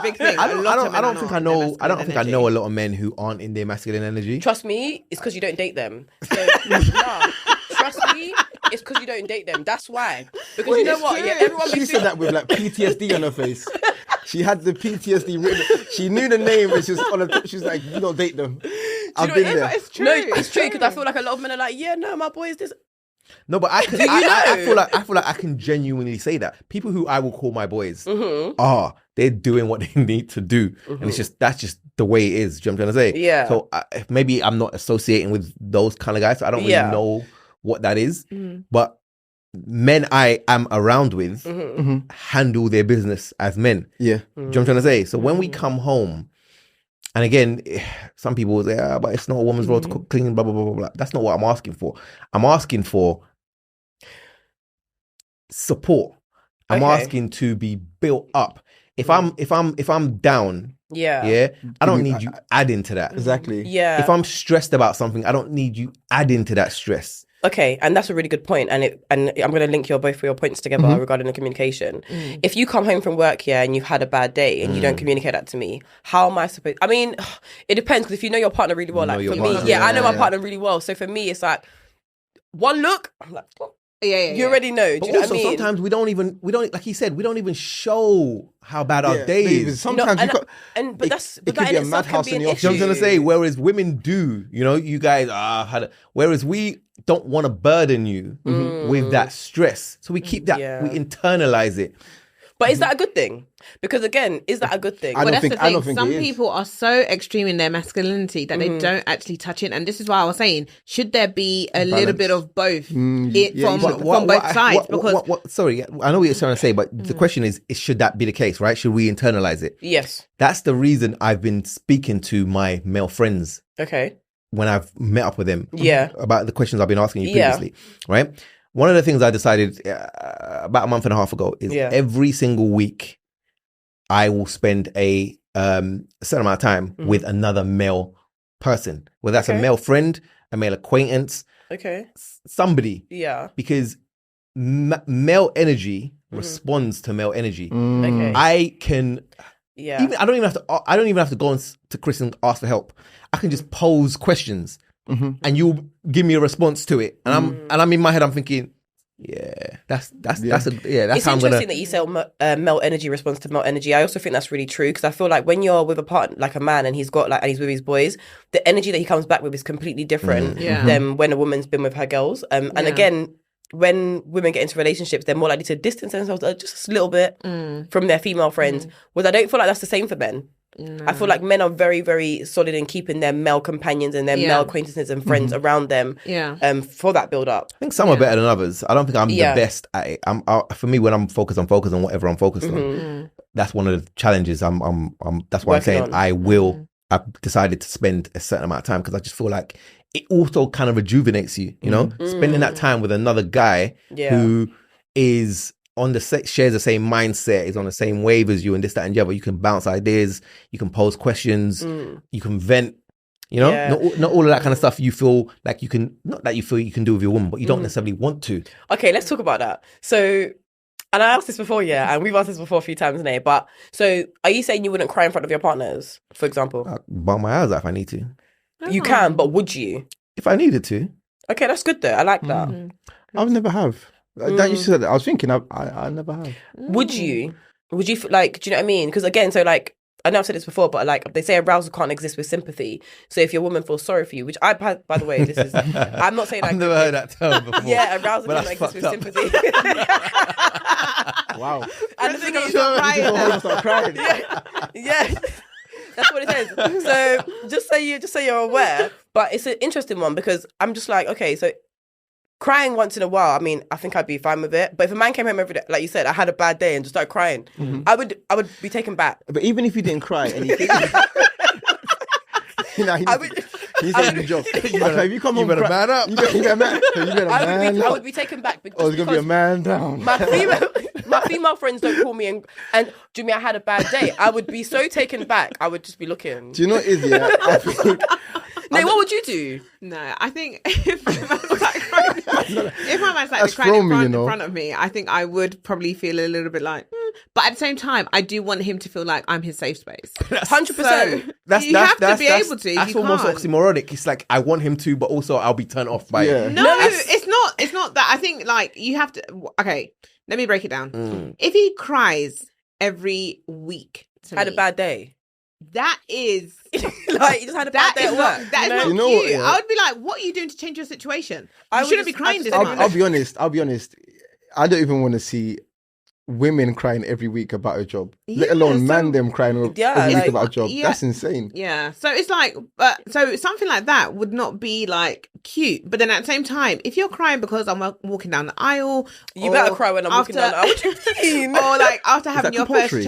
big thing. I don't think I know a lot of men who aren't in their masculine energy. Trust me, it's because you don't date them. So, trust me, it's because you don't date them. That's why. Because you know what? Yeah, everyone She said that with like PTSD on her face. She had the PTSD written. She knew the name, and she was on the. She's like, "You don't date them." I've been there. It's true. No, it's true because I feel like a lot of men are like, yeah, no, my boy is this. No, but I feel like I can genuinely say that people who I will call my boys they're doing what they need to do, and that's just the way it is. Do you know what I'm trying to say? Yeah. So maybe I'm not associating with those kind of guys, so I don't really know what that is. But men I am around with handle their business as men. Yeah. Do you know what I'm trying to say? So when we come home, and again, some people will say, but it's not a woman's role to cook, clean, blah, blah, blah, blah, blah. That's not what I'm asking for. I'm asking for support. I'm asking to be built up. If I'm down, I don't need you adding to that. Exactly. Yeah. If I'm stressed about something, I don't need you adding to that stress. Okay, and that's a really good point, and I'm going to link both of your points together regarding the communication. If you come home from work and you've had a bad day and you don't communicate that to me, how am I supposed? I mean, it depends because if you know your partner really well, like for me, I know my partner really well. So for me, it's like one look, I'm like, you already know. Do you know what I mean? Sometimes we don't like he said, we don't even show how bad our day is. Sometimes but that could be in a itself can madhouse be in an the issue. office. You know what I'm trying to say? Whereas women do, you guys whereas we don't want to burden you with that stress. So we keep that, we internalize it. But is that a good thing? Because again, is that a good thing? I don't think Some it is. people are so extreme in their masculinity that they don't actually touch it. And this is why I was saying, should there be a little bit of both from both sides? Sorry, I know what you're trying to say, but the question is, should that be the case, right? Should we internalize it? Yes. That's the reason I've been speaking to my male friends. Okay. When I've met up with them. Yeah. About the questions I've been asking you previously, right? One of the things I decided about a month and a half ago is every single week I will spend a certain amount of time with another male person, whether that's a male friend, a male acquaintance, somebody. Yeah. Because male energy responds to male energy. Okay. I can. Yeah. I don't even have to go to Chris and ask for help. I can just pose questions. And you give me a response to it, and I'm in my head. I'm thinking, that's It's how I'm interesting that you say male energy responds to male energy. I also think that's really true because I feel like when you're with a partner, like a man, and he's with his boys, the energy that he comes back with is completely different than when a woman's been with her girls. And again, when women get into relationships, they're more likely to distance themselves just a little bit from their female friends. Whereas I don't feel like that's the same for men. No. I feel like men are very, very solid in keeping their male companions and their male acquaintances and friends around them for that build up. I think some are better than others. I don't think I'm the best at it. For me, when I'm focused on whatever I'm focused on. That's one of the challenges. That's why I'm saying I've decided to spend a certain amount of time because I just feel like it also kind of rejuvenates you, spending that time with another guy who is shares the same mindset, is on the same wave as you, and this, that, and the other. You can bounce ideas, you can pose questions, you can vent. Not all of that kind of stuff. You feel like you can, not that you feel you can do with your woman, but you don't necessarily want to. Okay, let's talk about that. So, and I asked this before, and we've asked this before a few times, Nate. But so, are you saying you wouldn't cry in front of your partners, for example? I'll bawl my eyes out if I need to. You can, but would you? If I needed to. Okay, that's good though. I like that. I would never have. That you said that. I was thinking I never have. Would you? Would you like? Do you know what I mean? Because again, so like I know I've said this before, but like they say arousal can't exist with sympathy. So if your woman feels sorry for you, which by the way, this is I'm not saying I've never heard that term before. Arousal can't exist with sympathy. Wow. And the thing is, start crying. Yeah. That's what it says. So just so you're aware, but it's an interesting one because I'm just like, okay, so crying once in a while, I mean, I think I'd be fine with it. But if a man came home every day, like you said, I had a bad day and just started crying, I would be taken back. But even if you didn't cry, anything, he's a good job. If you come home, you better man up. You better man. I would be taken back. Or it's gonna be a man down. My female friends don't call me and Jimmy, I had a bad day. I would be so taken back. I would just be looking. Do you know what it is? Yeah. Nate, what would you do? No, I think if my man's like crying in front of me, I think I would probably feel a little bit like, but at the same time, I do want him to feel like I'm his safe space. 100%. You have to be able to. That's almost oxymoronic. It's like I want him to, but also I'll be turned off by it. No, it's not. It's not that. I think like you have to. Okay, let me break it down. If he cries every week, had a bad day. That is like you just had a bad day at work. That is not cute. I would be like, what are you doing to change your situation? You shouldn't be crying this much. I'll be honest. I don't even want to see women crying every week about a job, let alone them crying every week about a job. That's insane. Yeah. So it's like, so something like that would not be like cute. But then at the same time, if you're crying because I'm walking down the aisle, you better cry when I'm walking down the aisle. What do you mean? Or like after having your first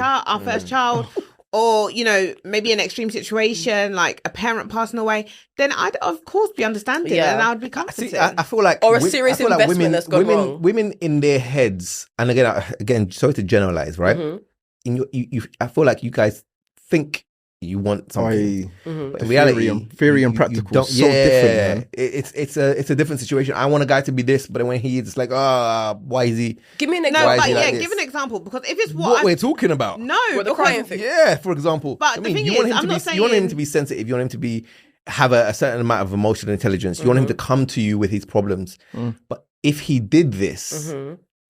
child. Or, you know, maybe an extreme situation, like a parent passing away, then I'd, of course, be understanding and I would be comforted. I feel like... Or a serious investment that's gone wrong. Women in their heads, and again, sorry to generalize, right? I feel like you guys think you want something. But in reality, theory and practical, so different, man. It's a different situation. I want a guy to be this, but when he is like, why is he? Give me an example. Give an example, because if it's what we're talking about. No, the crying thing. Yeah, for example. But the thing is, I'm not saying... You want him to be sensitive. You want him to have a certain amount of emotional intelligence. You want him to come to you with his problems. But if he did this,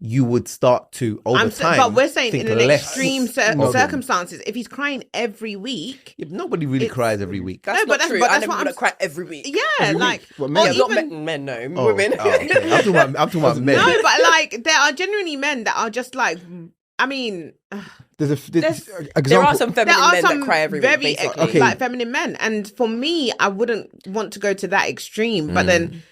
you would start to over time. But we're saying in an extreme circumstances, if he's crying every week, nobody really cries every week. That's not true. I never would cry every week. Yeah, every like week. Well, not men, no, women. Okay. I'm talking about men. No, but like there are genuinely men that are just like. I mean, there are some feminine men that cry every week, basically. Like feminine men, and for me, I wouldn't want to go to that extreme, but then.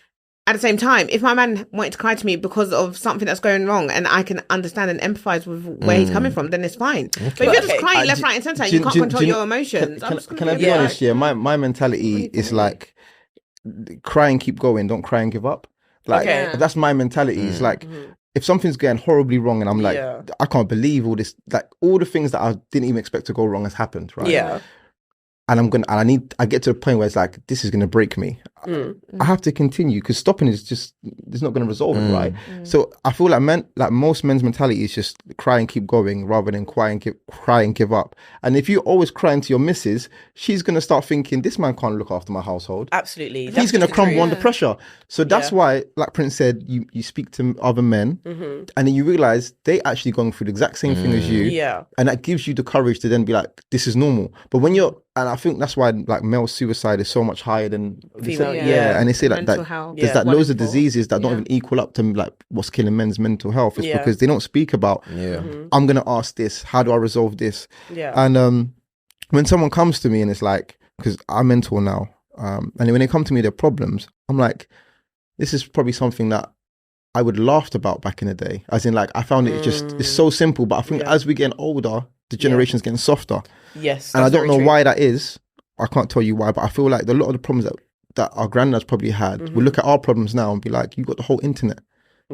At the same time, if my man wanted to cry to me because of something that's going wrong and I can understand and empathise with where he's coming from, then it's fine. Okay. But if you're just crying left, right and centre and you can't control your emotions... Can I be honest? Yeah, my mentality is like, cry and keep going, don't cry and give up. Like, that's my mentality. It's like, if something's going horribly wrong and I'm like, I can't believe all this, like all the things that I didn't even expect to go wrong has happened, right? Yeah. And I get to the point where it's like, this is going to break me. I have to continue because stopping is just, it's not going to resolve it, right? So I feel like most men's mentality is just cry and keep going rather than cry and give up. And if you're always crying to your missus, she's going to start thinking, this man can't look after my household. Absolutely. He's going to crumble under pressure. So that's why, like Prince said, you speak to other men and then you realize they actually going through the exact same thing as you. Yeah. And that gives you the courage to then be like, this is normal. But when and I think that's why like male suicide is so much higher than female. And they say like that there's like loads of diseases that don't even equal up to like what's killing men's mental health. It's because they don't speak about I'm gonna ask this, how do I resolve this? And when someone comes to me and it's like, because I mentor now, and when they come to me with their problems, I'm like, this is probably something that I would laughed about back in the day, as in like I found it's so simple, but I think as we're getting older, the generation's getting softer. Yes. And I don't know why that is. I can't tell you why, but I feel like a lot of the problems that our granddads probably had, we look at our problems now and be like, you got the whole internet.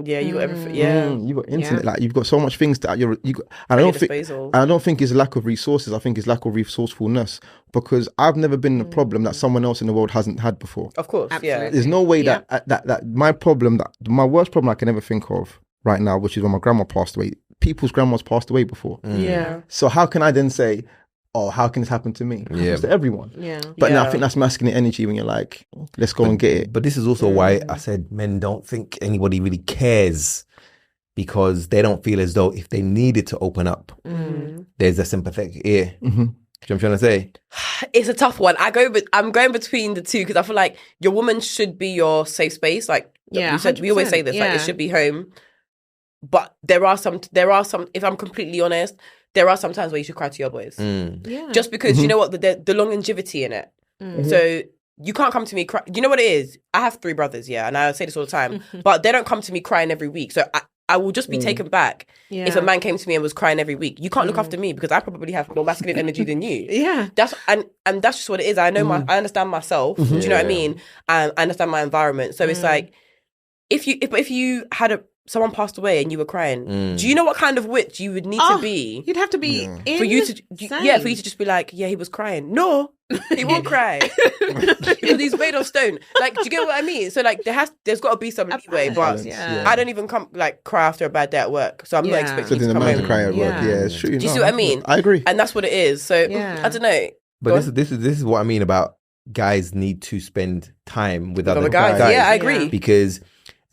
Yeah, you got everything. Yeah, you got internet. Like you've got so much things that you got. I don't think it's lack of resources. I think it's lack of resourcefulness, because I've never been in a problem that someone else in the world hasn't had before. Of course, absolutely. There's no way that my problem, my worst problem I can ever think of right now, which is when my grandma passed away. People's grandmas passed away before. Yeah. So how can I then say, oh, how can this happen to me? It happens to everyone. Yeah. But now I think that's masculine energy when you're like, let's go and get it. But this is also why I said men don't think anybody really cares, because they don't feel as though if they needed to open up, there's a sympathetic ear. Do you know what I'm trying to say? It's a tough one. I'm going between the two, because I feel like your woman should be your safe space. Like you said, we always say this, like it should be home. But there are some, if I'm completely honest, there are some times where you should cry to your boys. Just because, you know what, the longevity in it. So you can't come to me cry. You know what it is? I have 3 brothers, and I say this all the time, but they don't come to me crying every week. So I will just be taken back if a man came to me and was crying every week. You can't look after me because I probably have more masculine energy than you. That's just what it is. I know I understand myself. Do you know what I mean? I understand my environment. So it's like, if you had someone passed away and you were crying, do you know what kind of witch you would need to be? You'd have to be for you to just be like, he was crying. No, He won't cry because he's made of stone. Like, do you get what I mean? So like, there's got to be some leeway, but I don't even cry after a bad day at work, so I'm not expecting you to come home to cry at work. Yeah, it's true. Do you see what I mean? I agree, and that's what it is. So I don't know. But this is what I mean about guys need to spend time with other guys. Yeah, I agree. Because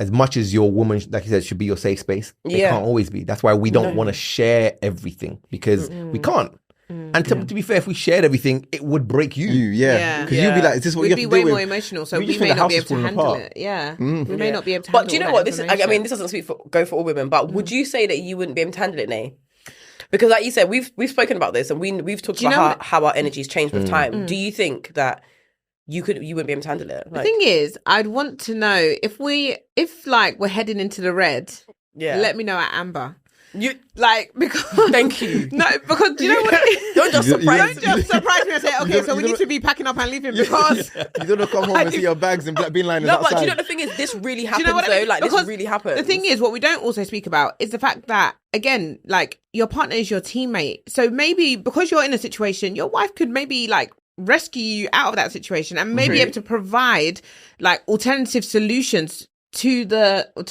as much as your woman, like you said, should be your safe space, it can't always be. That's why we don't want to share everything, because we can't. And to be fair, if we shared everything, it would break you. Because you'd be like, is this what you have to do? We'd be way more emotional, so we may not be able to handle it. Yeah. We may not be able to handle it. But do you know what? This doesn't go for all women, but would you say that you wouldn't be able to handle it, Nay? Because like you said, we've spoken about this, and we've talked about how our energies change with time. Do you think that you wouldn't be able to handle it? The thing is, I'd want to know if we're heading into the red. Yeah. Let me know at amber. Because thank you. No, because you know what? Don't just surprise me and say, okay, so we need to be packing up and leaving because you don't come home and see your bags and black bean liners outside. But do you know the thing is, this really happens though. Like, this really happens. The thing is, what we don't also speak about is the fact that, again, like, your partner is your teammate. So maybe because you're in a situation, your wife could maybe like rescue you out of that situation and maybe able to provide like alternative solutions to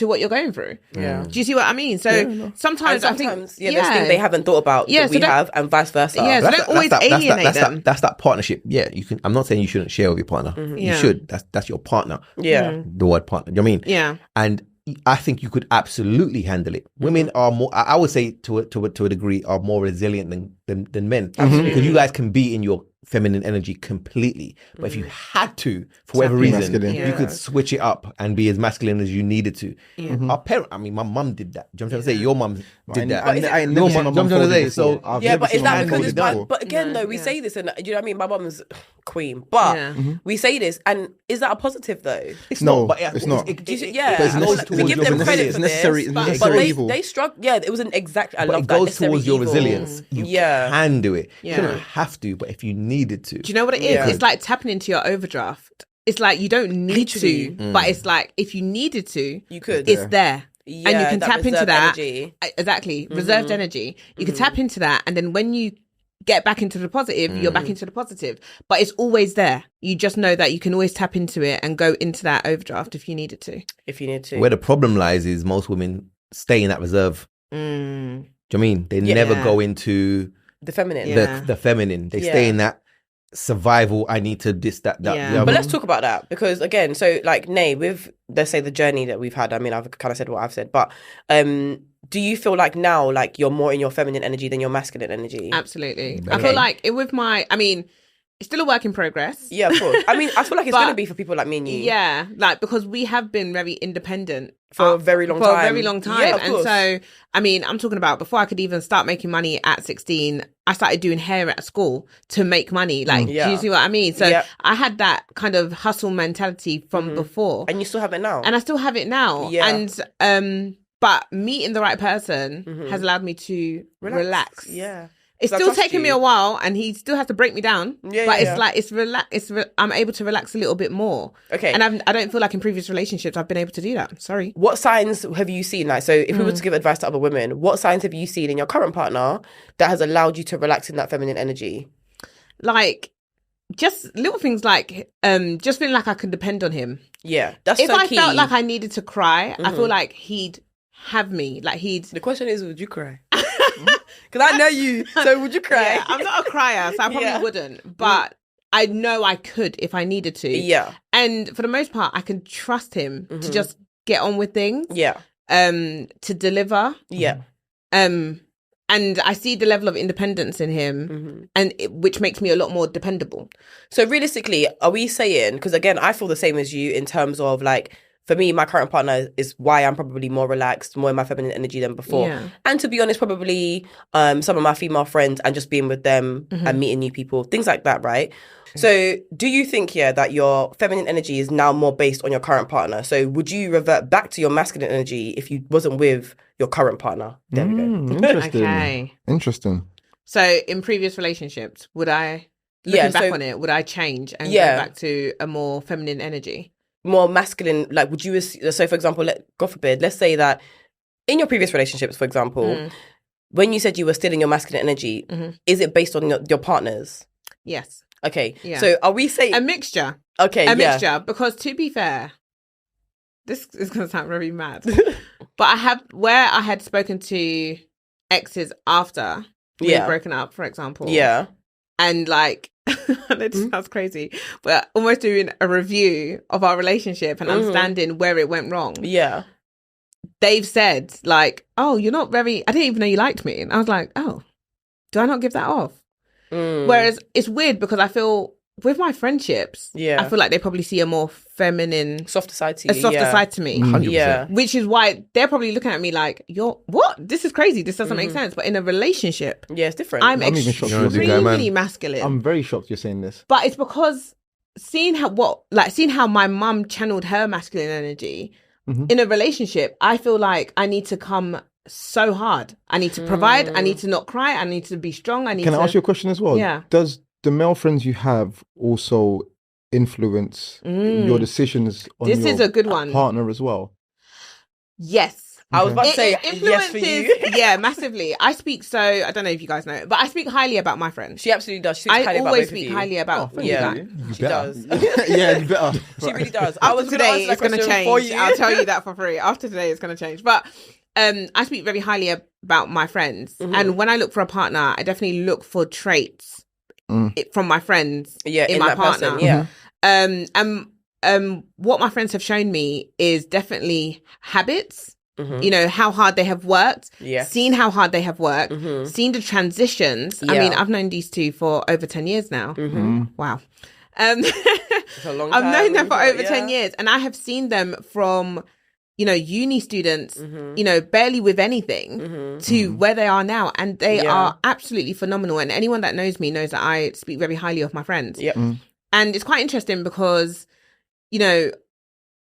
what you're going through. Yeah. Do you see what I mean? So sometimes I think there's things they haven't thought about that we have, and vice versa. Yeah, so don't always alienate them. That's that partnership. Yeah, you can. I'm not saying you shouldn't share with your partner. You should. That's your partner. Yeah. The word partner. Do you know what I mean? Yeah. And I think you could absolutely handle it. Women are more, I would say to a degree, are more resilient than men. Absolutely. Because you guys can be in your feminine energy completely, but if you had to, for whatever reason, you could switch it up and be as masculine as you needed to. Our parent, I mean, my mum did that. Do you know what I'm trying to say? Your mum did that. I never seen my mum fold it before. But is that because it's bad? But again, though, we say this, and you know what I mean? My mum's queen, but we say this, and is that a positive though? It's not. It's not. We give them credit for this, but they struggle. Yeah, it was an exact. I love that. It goes towards your resilience. You can do it. You don't have to, but if you needed to. Do you know what it is? It's like tapping into your overdraft. It's like you don't need to, but it's like if you needed to, you could. It's there. And you can tap into that. Exactly. Reserved energy. You can tap into that, and then when you get back into the positive, you're back into the positive. But it's always there. You just know that you can always tap into it and go into that overdraft if you needed to. Where the problem lies is most women stay in that reserve. Do you know what I mean? They never go into the feminine. The feminine. They stay in that survival. I need to this, that. But let's talk about that, because again, so like Nay, with, let's say, the journey that we've had, I mean, I've kind of said what I've said, but do you feel like now, like, you're more in your feminine energy than your masculine energy? Absolutely. Okay. I feel like it's still a work in progress. Yeah, of course. I mean, I feel like it's going to be for people like me and you. Yeah, like, because we have been very independent for a very long time. Yeah, and so, I mean, I'm talking about before I could even start making money at 16, I started doing hair at school to make money. Like, do you see what I mean? So I had that kind of hustle mentality from before. And you still have it now. And I still have it now. Yeah. And, but meeting the right person has allowed me to relax. Yeah. It's still taking me a while, and he still has to break me down. But it's like I'm able to relax a little bit more. Okay, and I don't feel like in previous relationships I've been able to do that. Sorry. What signs have you seen? Like, so if we were to give advice to other women, what signs have you seen in your current partner that has allowed you to relax in that feminine energy? Like, just little things like just feeling like I can depend on him. Yeah, that's if so I key. felt like I needed to cry, I feel like he'd have me. Like The question is, would you cry? Because I know you, so would you cry? Yeah, I'm not a crier, so I probably wouldn't. But I know I could if I needed to. Yeah. And for the most part, I can trust him to just get on with things. Yeah. To deliver. Yeah. And I see the level of independence in him, which makes me a lot more dependable. So realistically, are we saying, because again, I feel the same as you in terms of like, for me, my current partner is why I'm probably more relaxed, more in my feminine energy than before. Yeah. And to be honest, probably some of my female friends and just being with them and meeting new people, things like that, right? So do you think, that your feminine energy is now more based on your current partner? So would you revert back to your masculine energy if you wasn't with your current partner? There we go. Interesting. Okay. Interesting. So in previous relationships, would I, looking back on it, would I change and go back to a more feminine energy? More masculine, like, would you, so for example, God forbid, let's say that in your previous relationships, for example, when you said you were still in your masculine energy, is it based on your partners? Yes. Okay. Yeah. So are we saying a mixture? Okay. A mixture, because to be fair, this is going to sound very mad, but I had spoken to exes after we had broken up, for example. Yeah. And like, this sounds crazy, but almost doing a review of our relationship and understanding where it went wrong. Yeah. They've said like, oh, you're not very, I didn't even know you liked me. And I was like, oh, do I not give that off? Whereas it's weird because I feel with my friendships, I feel like they probably see a more feminine, softer side to me. 100%. Yeah. Which is why they're probably looking at me like, you're what? This is crazy. This doesn't make sense. But in a relationship, it's different. I'm even shocked. extremely masculine. I'm very shocked you're saying this. But it's because seeing how my mum channeled her masculine energy in a relationship, I feel like I need to come so hard. I need to provide. I need to not cry. I need to be strong. Can I ask you a question as well? Yeah. Does the male friends you have also influence your decisions on this your is a good one. partner as well? Yes. I was about to say it yes for you. Yeah, massively. I don't know if you guys know, but I speak highly about my friends. She absolutely does. She speaks I highly about always both speak of you. highly about She does. Yeah, you better. She really does. After today, it's going to change. I'll tell you that for free. After today, it's going to change. But I speak very highly about my friends. And when I look for a partner, I definitely look for traits from my friends in my partner. Person, what my friends have shown me is definitely habits. You know, how hard they have worked, seen how hard they have worked, seen the transitions. I mean, I've known these two for over 10 years now. Wow. It's a long time. I've known them for over 10 years, and I have seen them from, you know, uni students, you know, barely with anything to where they are now. And they are absolutely phenomenal. And anyone that knows me knows that I speak very highly of my friends. And it's quite interesting because, you know,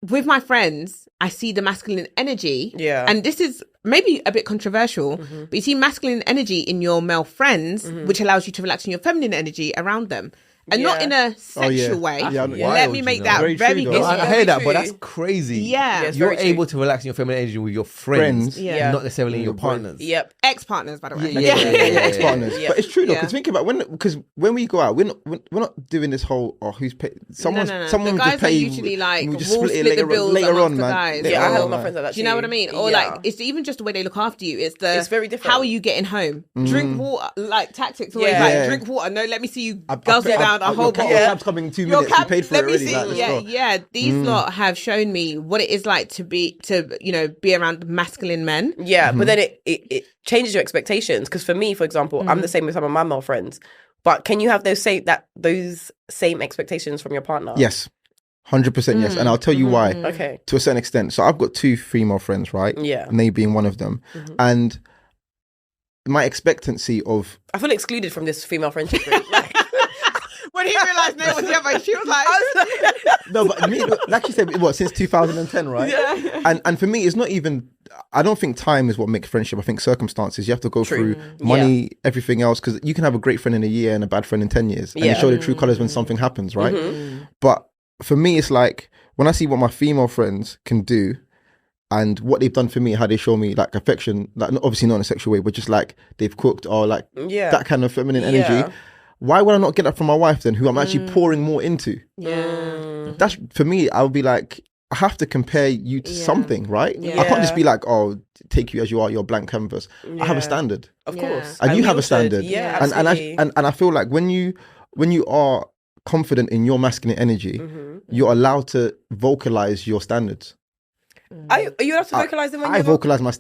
with my friends, I see the masculine energy. And this is maybe a bit controversial, but you see masculine energy in your male friends, which allows you to relax in your feminine energy around them. And not in a sexual way. Let me make that very clear. I hear that, but that's crazy. Yeah. You're able to relax in your feminine energy with your friends, not necessarily your partners. Ex-partners, by the way. Ex-partners. But it's true though, because think about when we go out, we're not doing this whole who's paying. Someone the guys pay. Are usually like, we'll we'll split the bills later on, man. I have my friends like that too. Do you know what I mean? Or like, it's even just the way they look after you. It's very different. How are you getting home? Drink water. Like tactics always like drink water. No, let me see you girls get down a whole bottle. Your cab's coming in 2 minutes. You paid for it already. These lot have shown me what it is like to be around masculine men. But then it changes your expectations. Because for me, for example, I'm the same with some of my male friends. But can you have those same expectations from your partner? Yes. 100% yes. And I'll tell you why. Okay. To a certain extent. So I've got 2 female friends, right? Yeah. Nay being one of them. And my expectancy of... I feel excluded from this female friendship group. When he realised Nay was the other, she was like... No, but me, like you said, since 2010, right? Yeah. And for me, it's not even... I don't think time is what makes friendship. I think circumstances. You have to go through money, everything else, because you can have a great friend in a year and a bad friend in 10 years. And you show the true colours when something happens, right? But for me, it's like, when I see what my female friends can do, and what they've done for me, how they show me like affection, like obviously not in a sexual way, but just like they've cooked or like that kind of feminine energy. Why would I not get that from my wife then, who I'm actually pouring more into? That's, for me, I would be like, I have to compare you to something, right? I can't just be like, oh, take you as you are, your blank canvas. I have a standard. Of course. And you have a standard. And I feel like when you are confident in your masculine energy, you're allowed to vocalize your standards. Are you allowed to vocalize them? I vocalize my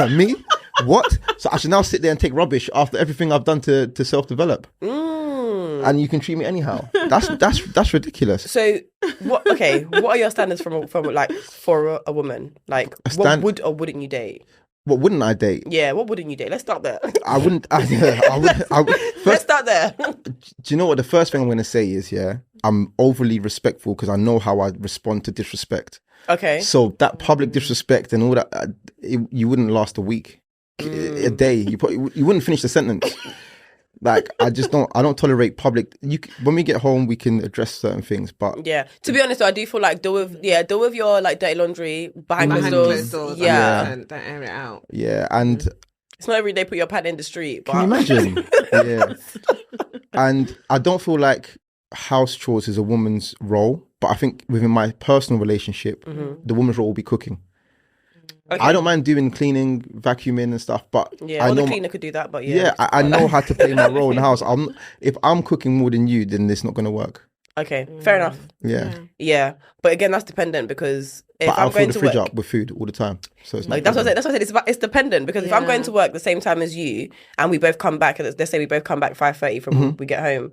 me? What? So I should now sit there and take rubbish after everything I've done to self-develop, and you can treat me anyhow. That's ridiculous. So what? Okay, what are your standards from like for a woman? Like what would or wouldn't you date? What wouldn't I date? Yeah, what wouldn't you date? Let's start there. I wouldn't. Let's start there. Do you know what the first thing I'm going to say is? I'm overly respectful because I know how I respond to disrespect. Okay. So that public disrespect and all that, you wouldn't last a week, a day. You wouldn't finish the sentence. Like, I don't tolerate public. When we get home, we can address certain things, but to be honest, I do feel like deal with your like dirty laundry behind closed doors. Don't air it out. Yeah, and it's not every day put your pad in the street. But... Can you imagine? And I don't feel like house chores is a woman's role, but I think within my personal relationship, the woman's role will be cooking. Okay. I don't mind doing cleaning, vacuuming and stuff, but I know the cleaner could do that, but I know how to play my role in the house. If I'm cooking more than you, then it's not going to work. Okay, fair enough. Yeah, but again, that's dependent because if I'm going to fridge up with food all the time, so it's like that's what I said. It's dependent because if I'm going to work the same time as you and we both come back, let's say we both come back 5:30 from when we get home,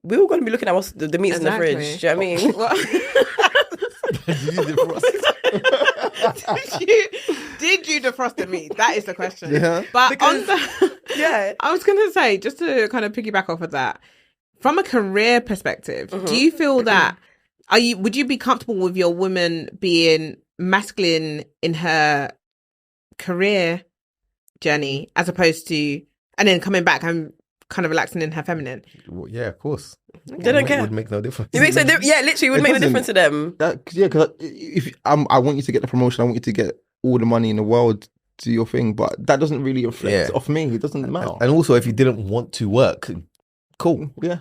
we're all going to be looking at what's the meat's in the fridge. Do you know what I mean? Did you defrost the meat? That is the question. Yeah. But I was going to say, just to kind of piggyback off of that, from a career perspective, do you feel that would you be comfortable with your woman being masculine in her career journey as opposed to, and then coming back and kind of relaxing in her feminine? Well, yeah, of course. They don't care. It would make no difference. It makes literally would make no difference to them. Because if I want you to get the promotion, I want you to get all the money in the world, do your thing, but that doesn't really reflect off me. It doesn't matter. And also, if you didn't want to work, cool. Yeah.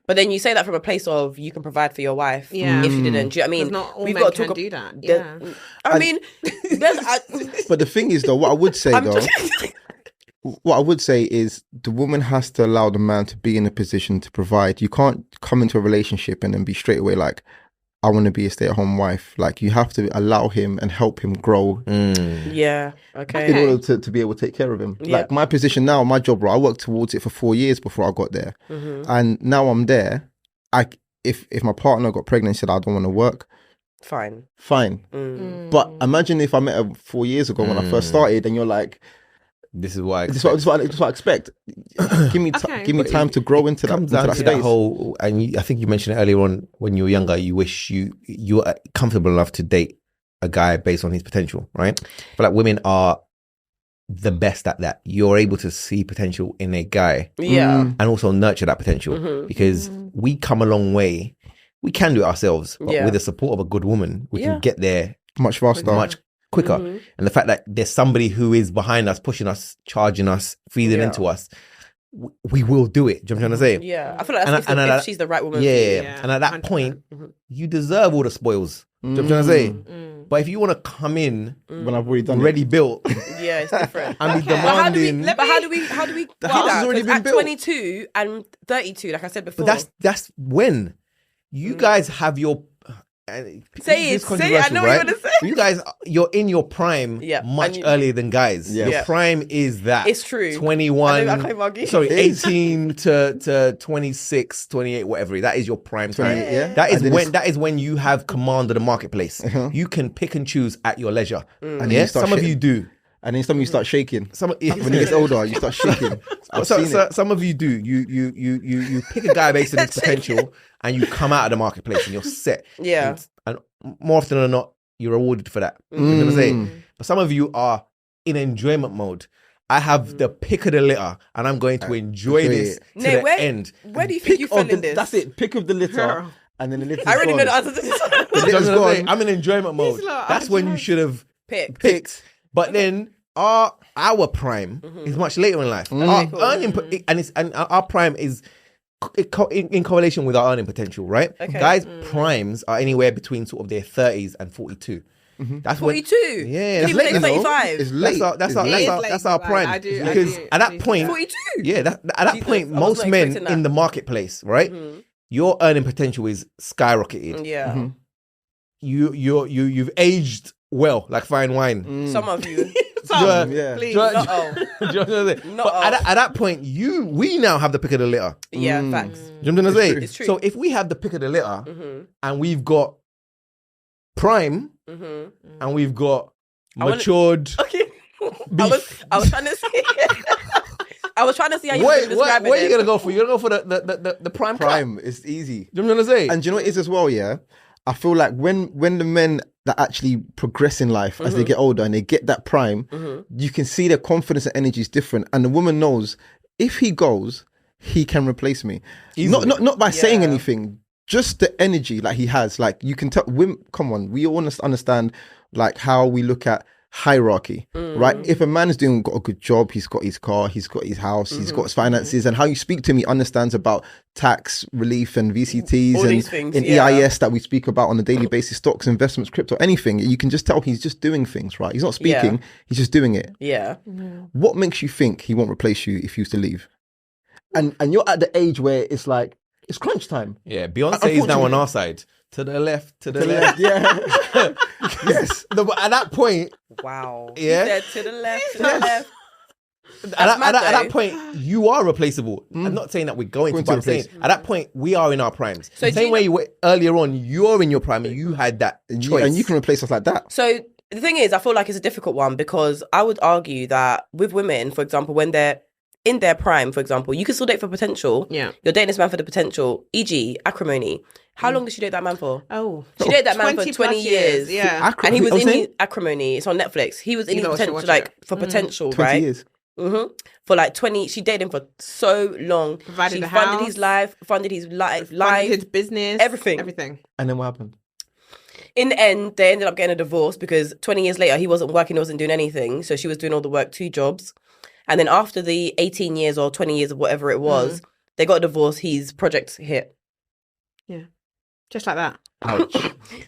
But then you say that from a place of you can provide for your wife if you didn't. Do you know what I mean? Not all men can do that. Yeah. I mean, but the thing is, though, what I would say is the woman has to allow the man to be in a position to provide. You can't come into a relationship and then be straight away like, I want to be a stay-at-home wife. Like, you have to allow him and help him grow. Yeah, okay. In order to be able to take care of him. Yeah. Like, my position now, my job role, I worked towards it for 4 years before I got there. And now I'm there. If my partner got pregnant and said, I don't want to work, fine. But imagine if I met her 4 years ago when I first started and you're like, this is what I expect. This is what I expect. Give me time to grow into that. Comes down to that whole, and I think you mentioned it earlier on when you were younger. You wish you were comfortable enough to date a guy based on his potential, right? But like women are the best at that. You're able to see potential in a guy, and also nurture that potential because we come a long way. We can do it ourselves, but with the support of a good woman, we can get there much faster, much quicker. And the fact that there's somebody who is behind us, pushing us, charging us, feeding into us, we will do it. Do you know what I'm trying to say? Yeah, I feel like that's if she's the right woman. Yeah. And at that 100%. Point, you deserve all the spoils. Do you know what I'm trying to say? But if you want to come in when I've already done ready built, it's different. And be demanding. But how do we? The house has already been built. 22 and 32, like I said before. But that's when you guys have your. Say it. I know what you're gonna say. You guys, you're in your prime much earlier than guys. Your prime is that. It's true. 21. Sorry, 18 to 26, 28, whatever. That is your prime time. That is when you have command of the marketplace. You can pick and choose at your leisure. And some of you do. And then some of you start shaking. When he gets older, you start shaking. Some of you do. You pick a guy based on his potential, and you come out of the marketplace, and you're set. Yeah. And more often than not, you're rewarded for that. You know what I'm saying? But some of you are in enjoyment mode. I have the pick of the litter, and I'm going to enjoy this to the end. Where do you think you fell in this? That's it. Pick of the litter, and then the litter. I already know the answer to this. I'm in enjoyment mode. That's when you should have picked. But then our prime is much later in life. Our earning and our prime is in correlation with our earning potential, right? Okay. Guys' primes are anywhere between sort of their 30s and 42. That's 42. That's late. 35. It's late. That's our prime. Because at that point, 42. Yeah, at that point, most men in the marketplace, right? Your earning potential is skyrocketed. Yeah. You've aged well, like fine wine. Some of you. Please. But at that point, we now have the pick of the litter. Yeah, facts. You know what I'm saying? It's true. So if we have the pick of the litter and we've got prime and we've got matured. Okay. I was trying to see. I was trying to see how you were describing it. What are you gonna go for? You're gonna go for the prime. Prime. It's easy. You know what I'm saying? And do you know what it is as well? Yeah. I feel like when the men that actually progress in life as they get older and they get that prime, you can see their confidence and energy is different. And the woman knows if he goes, he can replace me. Easily. Not by saying anything, just the energy like he has. Like you can tell women, come on, we all understand like how we look at hierarchy, right? If a man is got a good job, he's got his car, he's got his house, he's got his finances, and how you speak to him, he understands about tax relief and VCTs all and these things, EIS that we speak about on a daily basis, stocks, investments, crypto, anything. You can just tell he's just doing things, right? He's not speaking, he's just doing it. Yeah. What makes you think he won't replace you if you was to leave? And you're at the age where it's like, it's crunch time. Yeah, Beyonce is now on our side. To the left, to the left. Yeah. Yes. No, but at that point, wow. Yeah. He said to the left, to the left. At that point, you are replaceable. I'm not saying that we're going to, but I'm saying at that point, we are in our primes. So same way you were earlier on, you're in your prime and you had that choice. And you can replace us like that. So the thing is, I feel like it's a difficult one because I would argue that with women, for example, when they're in their prime, for example, you can still date for potential. Yeah. You're dating this man for the potential, e.g. acrimony. How long did she date that man for? Oh. She dated that man for 20 years. Yeah. And he was in his acrimony. It's on Netflix. He was in his potential, like, for potential, 20 right? years. For like 20, she dated him for so long. Provided she the funded house, his life, funded his life, his business, everything. And then what happened? In the end, they ended up getting a divorce because 20 years later, he wasn't working, he wasn't doing anything. So she was doing all the work, 2 jobs. And then after the 18 years or 20 years of whatever it was, they got a divorce. His project hit. Yeah. Just like that. Ouch.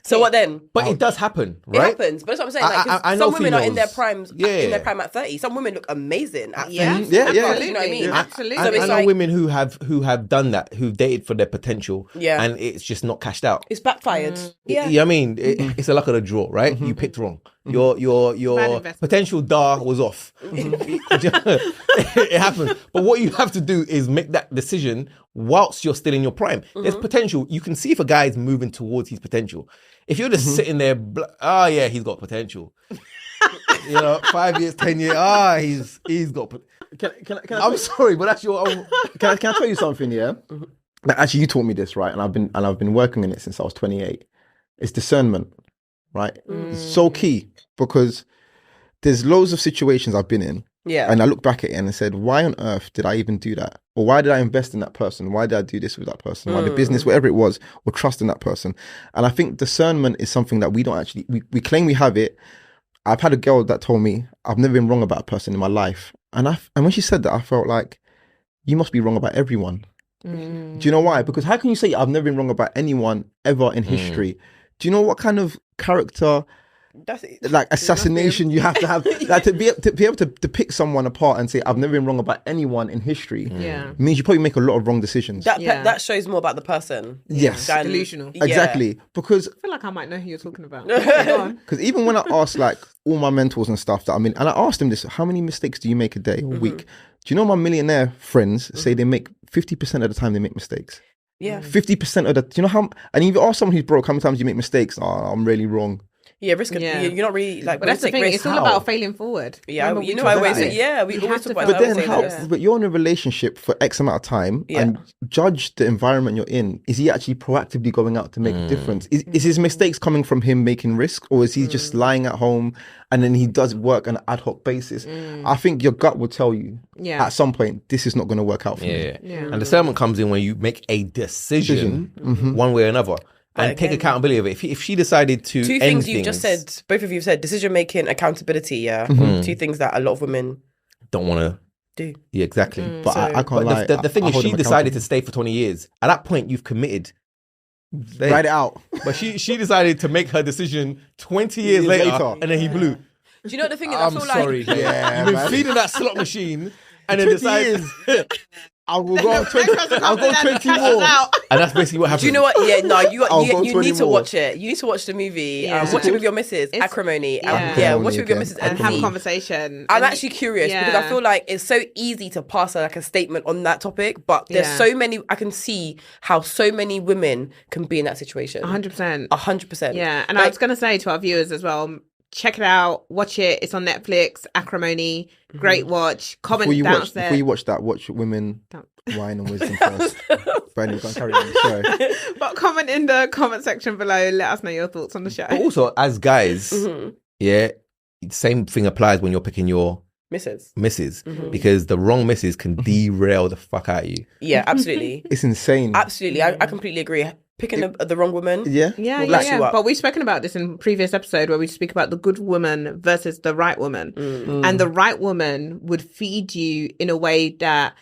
So what then? But it does happen, right? It happens. But that's what I'm saying. Like, 'cause I know some women are in their females. primes, in their prime at 30. Some women look amazing at 30. Yeah. Yeah. You know what I mean? Absolutely. So it's I know like- women who have done that, who've dated for their potential, Yeah. and it's just not cashed out. It's backfired. Yeah, I mean, it's a luck of the draw, right? You picked wrong. Your investment. potential DAR was off. It happens. But what you have to do is make that decision whilst you're still in your prime. There's potential. You can see if a guy is moving towards his potential. If you're just sitting there, he's got potential. 5 years, 10 years, he's got potential. I'm sorry, but that's your own. Can I tell you something? Yeah. Like, actually, you taught me this, right? And I've been working on it since I was 28. It's discernment, right? It's so key because there's loads of situations I've been in. Yeah. And I look back at it and I said, why on earth did I even do that? Or why did I invest in that person? Why did I do this with that person? Why the business, whatever it was, or trust in that person? And I think discernment is something that we don't actually, we claim we have it. I've had a girl that told me I've never been wrong about a person in my life. And when she said that, I felt like, you must be wrong about everyone. Do you know why? Because how can you say I've never been wrong about anyone ever in history? Do you know what kind of character, like assassination you have to have, like to be able to pick someone apart and say I've never been wrong about anyone in history? Means you probably make a lot of wrong decisions. That shows more about the person. Yes, delusional. Exactly. Because I feel like I might know who you're talking about. Go on. Because even when I ask like all my mentors and stuff that I'm in, and I asked them this, how many mistakes do you make a day or week? Do you know my millionaire friends say they make 50% of the time they make mistakes? Yeah. 50% of the, do you know how, and if you ask someone who's broke, how many times you make mistakes? Oh, I'm really wrong. Yeah, you're not really like. But that's the thing. It's all about failing forward. Yeah, I always say. Yeah, we always talk about that. But then, how? But you're in a relationship for X amount of time, and judge the environment you're in. Is he actually proactively going out to make a difference? Is his mistakes coming from him making risk, or is he just lying at home and then he does work on an ad hoc basis? I think your gut will tell you at some point this is not going to work out for me. Yeah. And discernment comes in when you make a decision one way or another. And take accountability of it. If she decided to two things you just said, both of you said, decision making, accountability. Yeah, 2 things that a lot of women don't want to do. Yeah, exactly. But I can't lie. The thing is, she decided to stay for 20 years. At that point, you've committed. Write it out. But she decided to make her decision 20 years later, and then he blew. Do you know what the thing is? I'm I feel sorry. like You've been feeding that slot machine, and then decided. I will go 20. I'll go 20 more. And that's basically what happened. Do you know what? Yeah, no, you need to more. watch it. You need to watch the movie. Watch it with your missus. Acrimony. Watch it with your missus and have a conversation. I'm actually curious because I feel like it's so easy to pass like a statement on that topic, but there's so many. I can see how so many women can be in that situation. 100%. 100%. Yeah, and I was going to say to our viewers as well. Check it out. Watch it. It's on Netflix. Acrimony. Great watch. Comment downstairs. Before you watch that, watch Women, Wine and Wisdom first. But anyway, carry on. Sorry. But comment in the comment section below. Let us know your thoughts on the show. But also, as guys, same thing applies when you're picking your misses. Because the wrong misses can derail the fuck out of you. Yeah, absolutely. It's insane. Absolutely. I completely agree. picking the wrong woman. Yeah. But we've spoken about this in previous episode where we speak about the good woman versus the right woman. And the right woman would feed you in a way that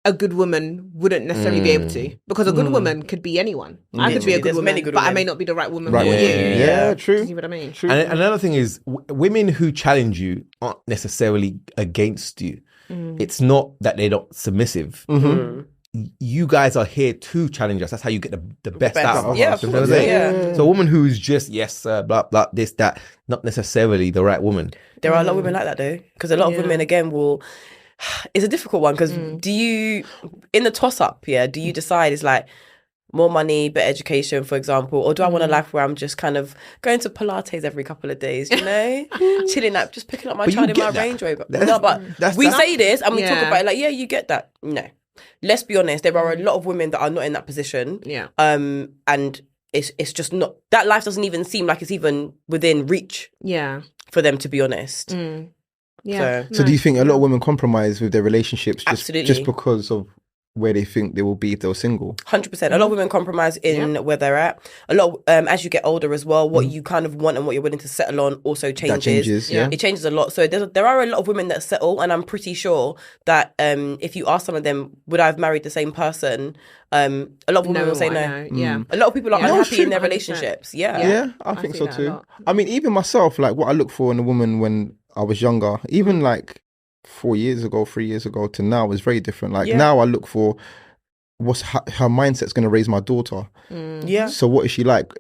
a good woman wouldn't necessarily be able to, because a good woman could be anyone. I could be a good woman, but I may not be the right woman for you. Yeah, true. You see what I mean? True. And another thing is, women who challenge you aren't necessarily against you. It's not that they're not submissive. You guys are here to challenge us. That's how you get the best out of us. You know what I'm saying? So a woman who's just, yes, sir, blah, blah, this, that, not necessarily the right woman. There are a lot of women like that, though. Because a lot of women, again, will... It's a difficult one, because do you... In the toss-up, do you decide it's like more money, better education, for example, or do I want a life where I'm just kind of going to Pilates every couple of days, you know? Chilling out, just picking up my child in my Range Rover. No, but we say this and we talk about it like, you get that. No. Let's be honest, there are a lot of women that are not in that position. And it's just not, that life doesn't even seem like it's even within reach for them, to be honest. So do you think a lot of women compromise with their relationships just because of where they think they will be if they're single? 100%. A lot of women compromise in where they're at. A lot as you get older as well, what you kind of want and what you're willing to settle on also changes. That changes, It changes a lot. So there are a lot of women that settle, and I'm pretty sure that if you ask some of them, would I have married the same person? A lot of women will say no. A lot of people are unhappy in their relationships. I think so too. I mean, even myself, like what I look for in a woman when I was younger, even like 3 years ago to now is very different. Like now I look for what's her mindset's going to raise my daughter. So what is she like?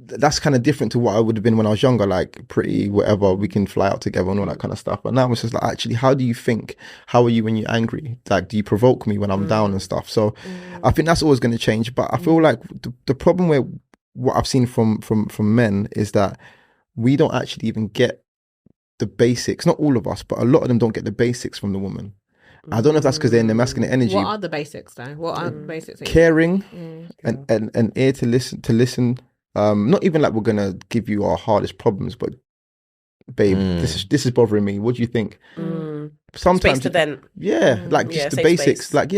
That's kind of different to what I would have been when I was younger, like pretty, whatever, we can fly out together and all that kind of stuff. But now it's just like, actually, how do you think? How are you when you're angry? Like, do you provoke me when I'm down and stuff? So I think that's always going to change. But I feel like the problem where what I've seen from men is that we don't actually even get the basics. Not all of us, but a lot of them don't get the basics from the woman. I don't know if that's because they're in their masculine energy. What are the basics though? What are the basics? Caring and ear to listen. Not even like we're gonna give you our hardest problems, but babe, this is bothering me. What do you think? Sometimes space to vent. Like just the basics. Space. Like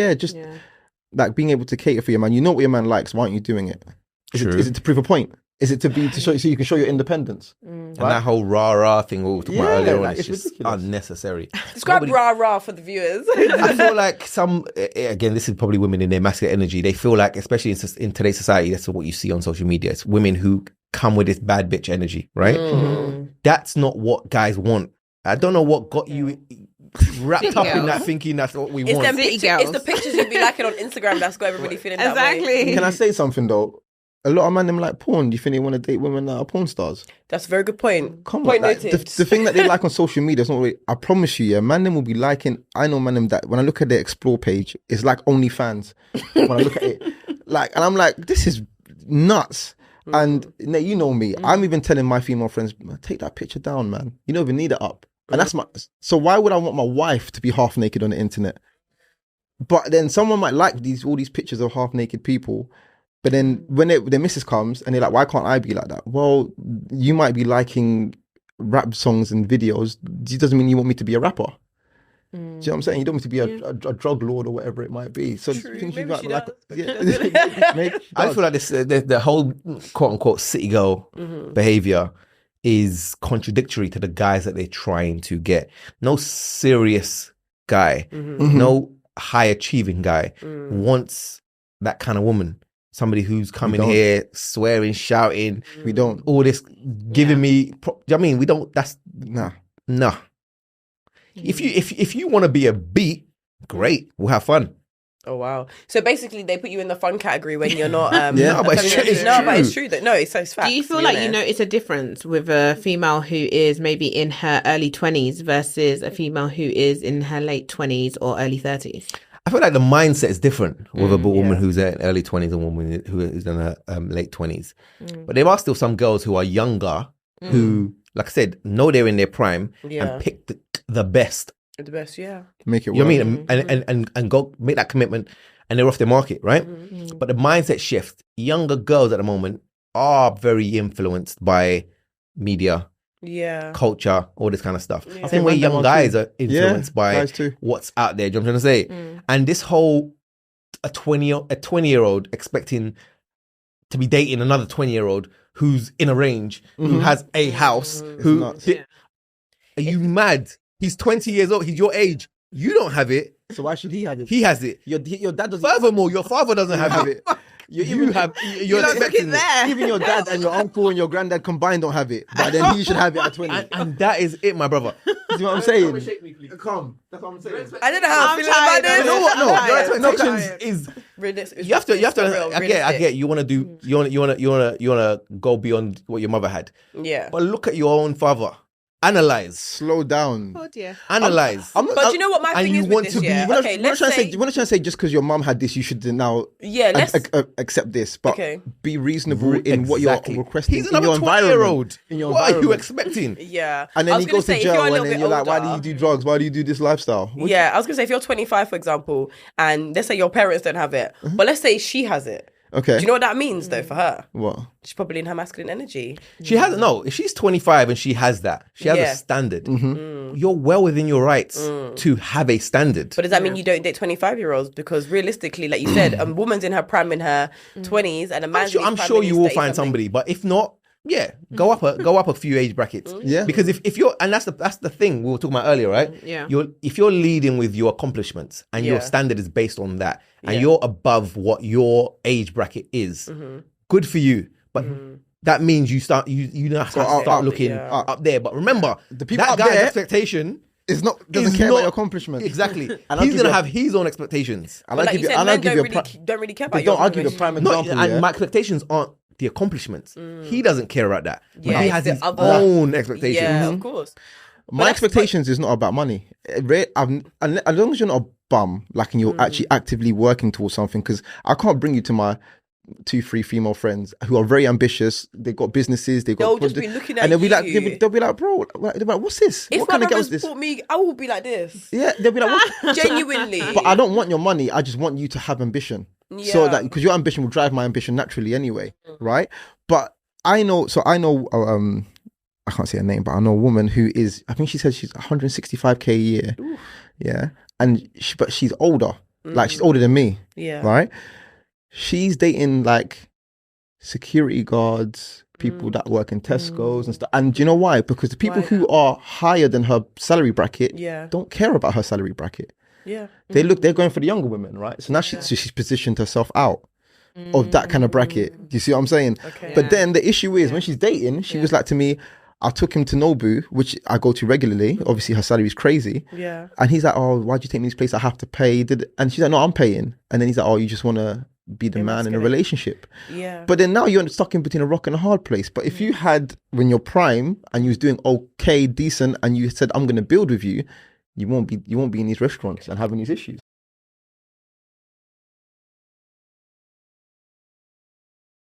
like being able to cater for your man. You know what your man likes. Why aren't you doing it? Is it to prove a point? Is it to show so you can show your independence? And that whole rah thing we were talking about earlier on is just ridiculous. Unnecessary. Describe rah for the viewers. I feel like again, this is probably women in their masculine energy. They feel like, especially in today's society, that's what you see on social media. It's women who come with this bad bitch energy, right? That's not what guys want. I don't know what got you wrapped up in that, thinking that's what we want. It's the pictures you'd be liking on Instagram that's got everybody feeling that way. Can I say something though? A lot of men them like porn. Do you think they want to date women that are porn stars? That's a very good point. Come on, like, the thing that they like on social media is not really, I promise you, man them will be liking. I know man them that when I look at their explore page, it's like OnlyFans. When I look at it, like, and I'm like, this is nuts. And you know me, I'm even telling my female friends, take that picture down, man. You don't even need it up. And that's so why would I want my wife to be half naked on the internet? But then someone might like all these pictures of half naked people. But then when their missus comes and they're like, why can't I be like that? Well, you might be liking rap songs and videos. It doesn't mean you want me to be a rapper. Do you know what I'm saying? You don't want me to be a drug lord or whatever it might be. So true. Maybe she does. I feel like this the whole quote unquote city girl behavior is contradictory to the guys that they're trying to get. No serious guy, no high achieving guy wants that kind of woman. Somebody who's coming here, swearing, shouting. We don't. All this giving me. I mean, we don't. That's nah. If you want to be a beat, great. We'll have fun. Oh wow! So basically, they put you in the fun category when you're not. But it's true. But it's true that it's facts. Do you feel like you notice a difference with a female who is maybe in her early 20s versus a female who is in her late 20s or early 30s? I feel like the mindset is different with a woman who's in early 20s and a woman who is in her late 20s. But there are still some girls who are younger who, like I said, know they're in their prime and pick the best. The best, Make it work. You know what I mean? And go make that commitment and they're off the market, right? But the mindset shift. Younger girls at the moment are very influenced by media. Culture, all this kind of stuff. I think where young guys are influenced by what's out there. Do you know what I'm trying to say? And this whole a 20-year-old expecting to be dating another 20-year-old who's in a range, who has a house, who... Are you mad? He's 20 years old. He's your age. You don't have it. So why should he have it? He has it. Your dad doesn't. Furthermore, your father doesn't have it. You're expecting there. Even your dad and your uncle and your granddad combined don't have it. But then he should have it at 20. And that is it, my brother. You see what I'm saying? Come. That's what I'm saying. I don't know how I feel about this. You know what? No, your expectations is... You have to. I get. You want to go beyond what your mother had. Yeah. But look at your own father. Analyze. Slow down. Oh dear. Analyze. But you know what my thing is with this, yeah? Okay, let's say... We're not trying to say just because your mum had this, you should now accept this. But be reasonable in what you're requesting. He's another 20-year-old. What are you expecting? Yeah. And then he goes to jail and then you're like, why do you do drugs? Why do you do this lifestyle? Yeah, I was going to say, if you're 25, for example, and let's say your parents don't have it, but let's say she has it. Okay. Do you know what that means though for her? What? She's probably in her masculine energy. She has no. If she's 25 and she has that, she has a standard. You're well within your rights to have a standard. But does that mean you don't date 25-year-olds? Because realistically, like you said, a woman's in her prime in her 20s, and a man's I'm sure you will find somebody. But if not, go up a few age brackets. Yeah. Because if you're, and that's the thing we were talking about earlier, right? Yeah. If you're leading with your accomplishments and your standard is based on that, and you're above what your age bracket is, good for you. But that means you have to start looking up there. But remember, the people that up guy's there expectation doesn't care about your accomplishments. Exactly. And he's gonna have his own expectations. And like you said, men don't really care about your accomplishments. Don't argue the prime example. And my expectations aren't the accomplishments. He doesn't care about that. Yeah, he has his own expectations. Yeah, of course. My expectations is not about money. As long as you're not a bum, like, and you're actually actively working towards something, because I can't bring you to my 2-3 female friends who are very ambitious. They've got businesses. They'll just be looking at and they'll you. be like, they'll be like, bro, what's this? If what kind of girl is this? this? Me, I will be like this. Yeah, they'll be like, what? Genuinely. But I don't want your money. I just want you to have ambition. Yeah. So that, because your ambition will drive my ambition naturally anyway, right? But I know. I can't say her name, but I know a woman who is, I think she said she's 165k a year. Oof. Yeah. And but she's older. Like, she's older than me. Yeah. Right? She's dating like security guards, people that work in Tesco's and stuff. And do you know why? Because the people who are higher than her salary bracket don't care about her salary bracket. Yeah. They're going for the younger women, right? So now she's positioned herself out of that kind of bracket. Do you see what I'm saying? Okay. But then the issue is when she's dating, she was like to me, I took him to Nobu, which I go to regularly. Obviously, her salary is crazy. Yeah. And he's like, oh, why'd you take me to this place? I have to pay. And she's like, no, I'm paying. And then he's like, oh, you just want to be the man in a relationship. Yeah. But then now you're stuck in between a rock and a hard place. But if you had, when you're prime and you was doing okay, decent, and you said, I'm going to build with you, you won't be in these restaurants and having these issues.